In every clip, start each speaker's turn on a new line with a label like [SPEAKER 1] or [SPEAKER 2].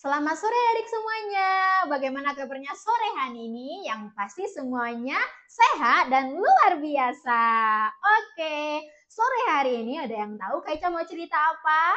[SPEAKER 1] Selamat sore adik semuanya. Bagaimana kabarnya sore hari ini? Yang pasti semuanya sehat dan luar biasa. Oke, sore hari ini ada yang tahu Kak Ica mau cerita apa?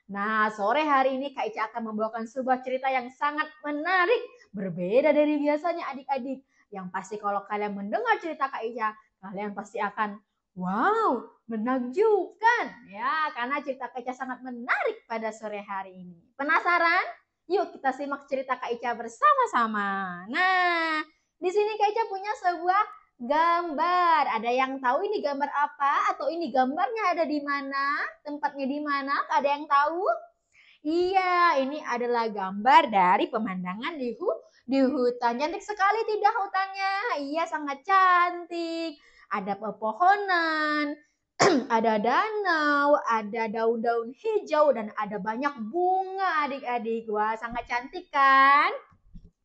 [SPEAKER 1] Nah, sore hari ini Kak Ica akan membawakan sebuah cerita yang sangat menarik. Berbeda dari biasanya adik-adik. Yang pasti kalau kalian mendengar cerita Kak Ica, kalian pasti akan wow, menakjubkan. Ya, karena cerita Kak Ica sangat menarik pada sore hari ini. Penasaran? Yuk kita simak cerita Kak Ica bersama-sama. Nah, di sini Kak Ica punya sebuah gambar. Ada yang tahu ini gambar apa? Atau ini gambarnya ada di mana? Tempatnya di mana? Ada yang tahu? Iya, ini adalah gambar dari pemandangan di hutan. Cantik sekali tidak hutannya? Iya, sangat cantik. Ada pepohonan, ada danau, ada daun-daun hijau, dan ada banyak bunga adik-adik. Wah, sangat cantik kan?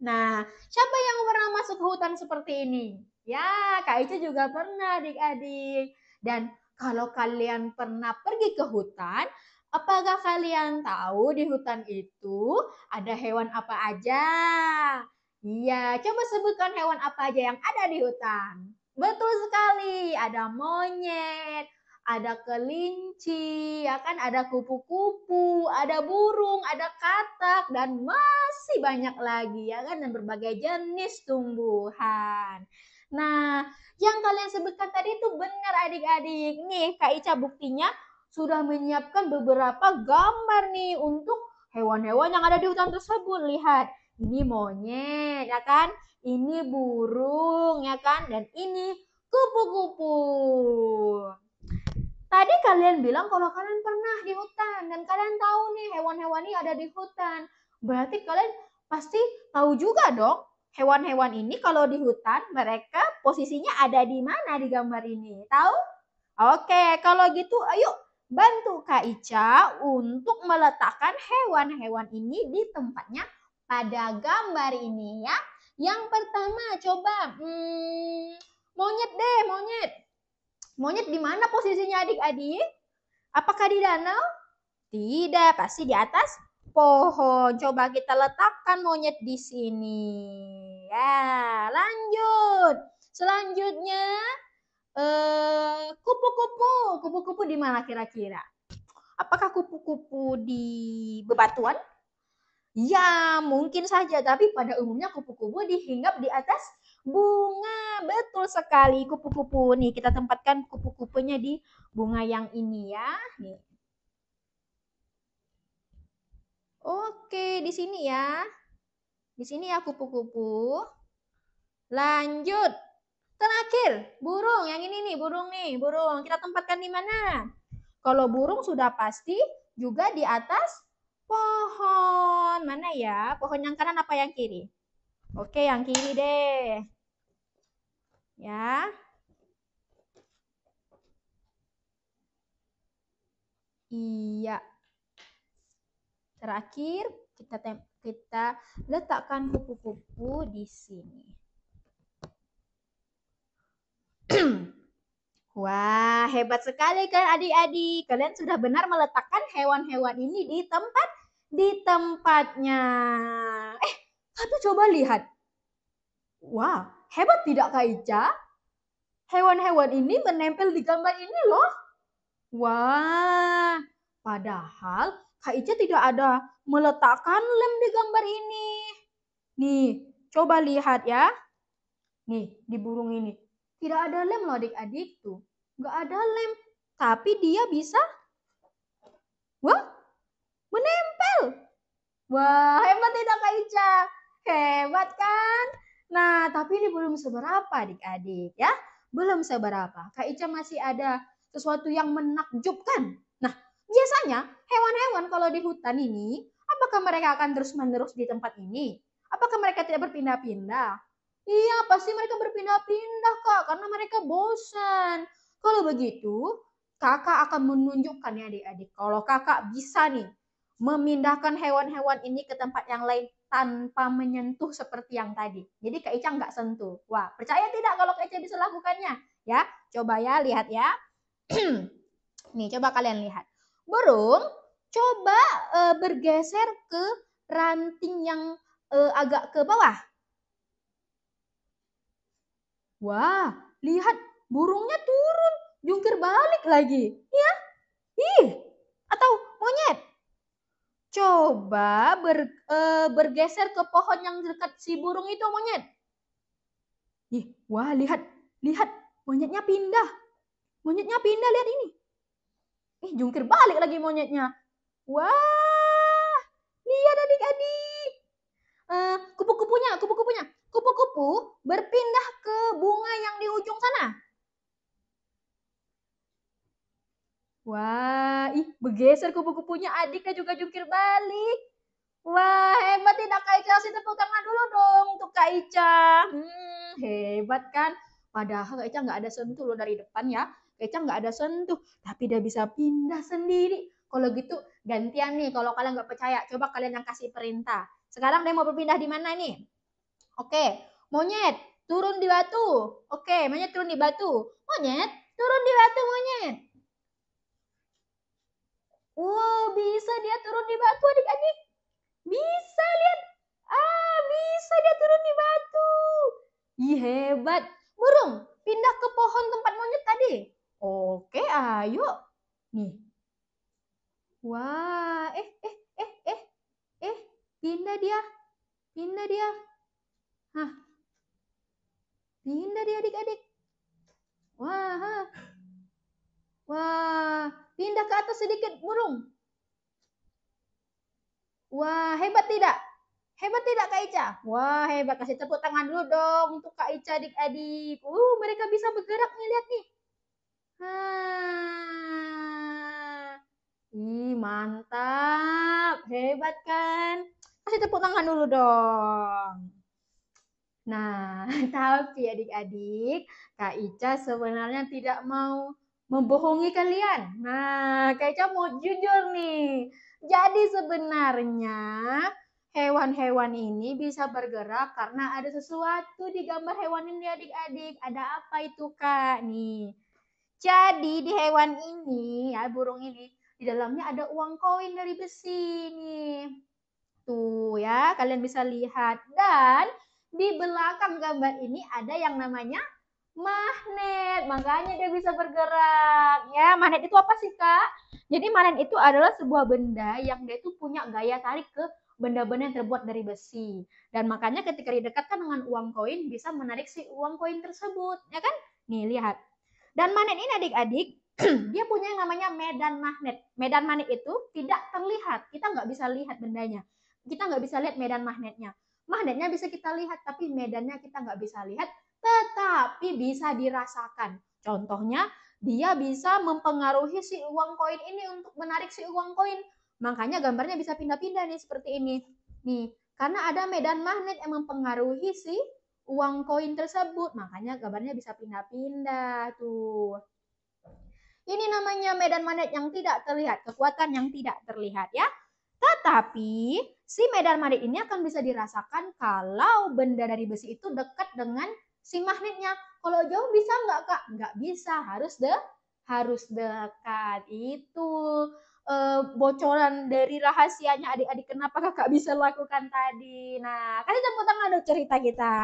[SPEAKER 1] Nah, siapa yang pernah masuk hutan seperti ini? Ya, Kak Ica juga pernah adik-adik. Dan kalau kalian pernah pergi ke hutan, apakah kalian tahu di hutan itu ada hewan apa aja? Iya, coba sebutkan hewan apa aja yang ada di hutan. Betul sekali, ada monyet, ada kelinci, ya kan, ada kupu-kupu, ada burung, ada katak, dan masih banyak lagi, ya kan, dan berbagai jenis tumbuhan. Nah, yang kalian sebutkan tadi itu benar adik-adik. Nih, Kak Ica buktinya sudah menyiapkan beberapa gambar nih untuk hewan-hewan yang ada di hutan tersebut. Lihat, ini monyet, ya kan? Ini burung, ya kan? Dan ini kupu-kupu. Tadi kalian bilang kalau kalian pernah di hutan dan kalian tahu nih hewan-hewan ini ada di hutan. Berarti kalian pasti tahu juga dong hewan-hewan ini kalau di hutan mereka posisinya ada di mana di gambar ini. Tahu? Oke, kalau gitu ayo bantu Kak Ica untuk meletakkan hewan-hewan ini di tempatnya pada gambar ini ya. Yang pertama coba monyet deh, monyet. Monyet di mana posisinya adik-adik? Apakah di danau? Tidak, pasti di atas pohon. Coba kita letakkan monyet di sini. Ya, lanjut. Selanjutnya kupu-kupu. Kupu-kupu di mana kira-kira? Apakah kupu-kupu di bebatuan? Ya, mungkin saja, tapi pada umumnya kupu-kupu dihinggap di atas bunga. Betul sekali, kupu-kupu. Nih, kita tempatkan kupu-kupunya di bunga yang ini ya. Nih. Oke, di sini ya. Di sini ya kupu-kupu. Lanjut. Terakhir, burung. Yang ini nih, burung nih, burung. Kita tempatkan di mana? Kalau burung sudah pasti juga di atas pohon. Mana ya? Pohon yang kanan apa yang kiri? Oke, yang kiri deh. Ya. Iya. Terakhir, kita letakkan kupu-kupu di sini. Wah, hebat sekali kan adik-adik. Kalian sudah benar meletakkan hewan-hewan ini di tempatnya. Tapi coba lihat. Wah, hebat tidak Kak Ica? Hewan-hewan ini menempel di gambar ini loh. Wah, padahal Kak Ica tidak ada meletakkan lem di gambar ini. Nih, coba lihat ya. Nih, di burung ini. Tidak ada lem loh adik-adik tuh. Nggak ada lem. Tapi dia bisa, wah, menempel. Wah, hebat tidak Kak Ica? Hebat kan? Nah, tapi ini belum seberapa adik-adik ya. Belum seberapa. Kak Ica masih ada sesuatu yang menakjubkan. Nah, biasanya hewan-hewan kalau di hutan ini, apakah mereka akan terus-menerus di tempat ini? Apakah mereka tidak berpindah-pindah? Iya, pasti mereka berpindah-pindah, Kak, karena mereka bosan. Kalau begitu, Kakak akan menunjukkan ya adik-adik. Kalau Kakak bisa nih memindahkan hewan-hewan ini ke tempat yang lain tanpa menyentuh seperti yang tadi. Jadi Kak Ica nggak sentuh. Wah, percaya tidak kalau Kak Ica bisa lakukannya? Ya, coba ya, lihat ya. Nih, coba kalian lihat. Burung coba bergeser ke ranting yang agak ke bawah. Wah, lihat burungnya turun, jungkir balik lagi. Ya, ih, atau monyet. Coba bergeser ke pohon yang dekat si burung itu, monyet. Ih, wah, lihat, lihat, monyetnya pindah. Monyetnya pindah, lihat ini. Jungkir balik lagi monyetnya. Wah, lihat adik-adik. Kupu-kupunya, kupu-kupunya. Kupu-kupu berpindah ke bunga yang di ujung sana. Wah, bergeser kupu-kupunya, adiknya juga jungkir balik. Wah, hebat tidak Kak Ica? Kasih tepuk tangan dulu dong untuk Kak Ica. Hebat kan? Padahal Kak Ica nggak ada sentuh loh dari depan ya. Kak Ica nggak ada sentuh, tapi dia bisa pindah sendiri. Kalau gitu gantian nih, kalau kalian nggak percaya, coba kalian yang kasih perintah. Sekarang dia mau berpindah di mana nih? Oke, monyet turun di batu. Oke, monyet turun di batu. Monyet turun di batu, monyet. Wow, bisa dia turun di batu adik-adik. Bisa lihat. Bisa dia turun di batu. Ih, hebat. Burung, pindah ke pohon tempat monyet tadi. Oke, ayo. Nih. Wah, pindah dia. Pindah dia. Hah, pindah dia adik-adik. Wah, wah, pindah ke atas sedikit burung. Wah, hebat tidak? Hebat tidak Kak Ica? Wah, hebat. Kasih tepuk tangan dulu dong untuk Kak Ica adik-adik. Mereka bisa bergerak nih, lihat nih. Mantap. Hebat kan? Kasih tepuk tangan dulu dong. Nah, tapi adik-adik, Kak Ica sebenarnya tidak mau membohongi kalian. Nah, Kak Ica mau jujur nih. Jadi sebenarnya hewan-hewan ini bisa bergerak karena ada sesuatu di gambar hewan ini adik-adik. Ada apa itu Kak? Nih. Jadi di hewan ini ya burung ini di dalamnya ada uang koin dari besi nih. Tuh ya, kalian bisa lihat. Dan di belakang gambar ini ada yang namanya magnet. Makanya dia bisa bergerak. Ya, magnet itu apa sih, Kak? Jadi magnet itu adalah sebuah benda yang dia itu punya gaya tarik ke benda-benda yang terbuat dari besi. Dan makanya ketika didekatkan dengan uang koin bisa menarik si uang koin tersebut, ya kan? Nih, lihat. Dan magnet ini adik-adik, dia punya yang namanya medan magnet. Medan magnet itu tidak terlihat. Kita nggak bisa lihat bendanya. Kita nggak bisa lihat medan magnetnya. Magnetnya bisa kita lihat, tapi medannya kita nggak bisa lihat, tetapi bisa dirasakan. Contohnya, dia bisa mempengaruhi si uang koin ini untuk menarik si uang koin. Makanya gambarnya bisa pindah-pindah nih seperti ini. Nih, karena ada medan magnet yang mempengaruhi si uang koin tersebut. Makanya gambarnya bisa pindah-pindah tuh. Ini namanya medan magnet yang tidak terlihat, kekuatan yang tidak terlihat ya. Tetapi si medan magnet ini akan bisa dirasakan kalau benda dari besi itu dekat dengan si magnetnya. Kalau jauh bisa nggak Kak? Nggak bisa, harus dekat. Itu bocoran dari rahasianya adik-adik kenapa Kakak bisa lakukan tadi. Nah, kasih tepuk tangan dong cerita kita.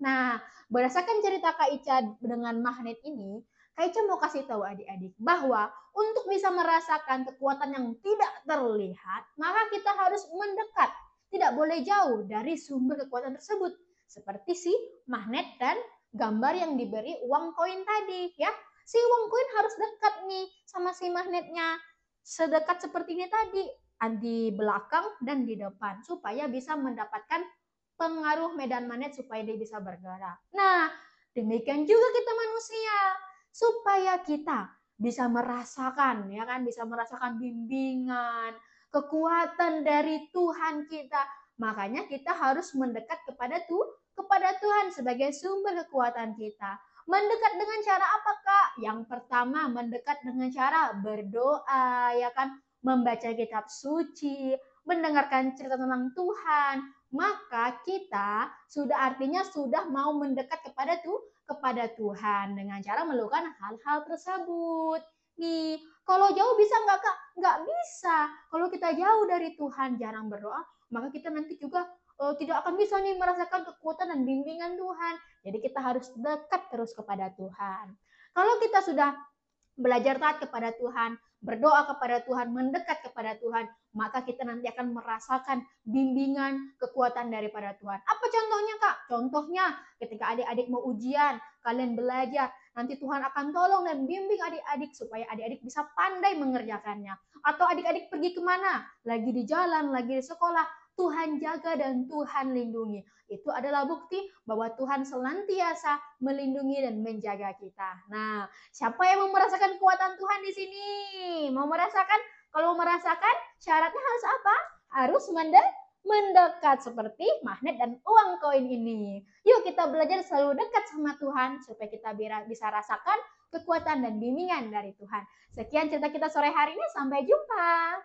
[SPEAKER 1] Nah, berdasarkan cerita Kak Ica dengan magnet ini, Kak Ica mau kasih tahu adik-adik bahwa untuk bisa merasakan kekuatan yang tidak terlihat, maka kita harus mendekat. Tidak boleh jauh dari sumber kekuatan tersebut. Seperti si magnet dan gambar yang diberi uang koin tadi. Ya, si uang koin harus dekat nih sama si magnetnya. Sedekat seperti ini tadi, di belakang dan di depan. Supaya bisa mendapatkan pengaruh medan magnet supaya dia bisa bergerak. Nah, demikian juga kita manusia. Supaya kita bisa merasakan, ya kan, bisa merasakan bimbingan, kekuatan dari Tuhan kita. Makanya kita harus mendekat kepada Tuhan sebagai sumber kekuatan kita. Mendekat dengan cara apa, Kak? Yang pertama, mendekat dengan cara berdoa, ya kan, membaca kitab suci, mendengarkan cerita tentang Tuhan, maka kita artinya sudah mau mendekat kepada Tuhan dengan cara melakukan hal-hal tersebut. Nih, Kalau jauh bisa nggak Kak? Nggak bisa. Kalau kita jauh dari Tuhan, jarang berdoa, maka kita nanti juga tidak akan bisa nih merasakan kekuatan dan bimbingan Tuhan. Jadi kita harus dekat terus kepada Tuhan. Kalau kita sudah belajar taat kepada Tuhan, berdoa kepada Tuhan, mendekat kepada Tuhan, maka kita nanti akan merasakan bimbingan, kekuatan daripada Tuhan. Apa contohnya Kak? Contohnya ketika adik-adik mau ujian, kalian belajar, nanti Tuhan akan tolong dan bimbing adik-adik supaya adik-adik bisa pandai mengerjakannya. Atau adik-adik pergi kemana? Lagi di jalan, lagi di sekolah, Tuhan jaga dan Tuhan lindungi. Itu adalah bukti bahwa Tuhan senantiasa melindungi dan menjaga kita. Nah, siapa yang mau merasakan kekuatan Tuhan di sini? Mau merasakan? Kalau mau merasakan, syaratnya harus apa? Harus mendekat seperti magnet dan uang koin ini. Yuk kita belajar selalu dekat sama Tuhan supaya kita bisa rasakan kekuatan dan bimbingan dari Tuhan. Sekian cerita kita sore hari ini, sampai jumpa.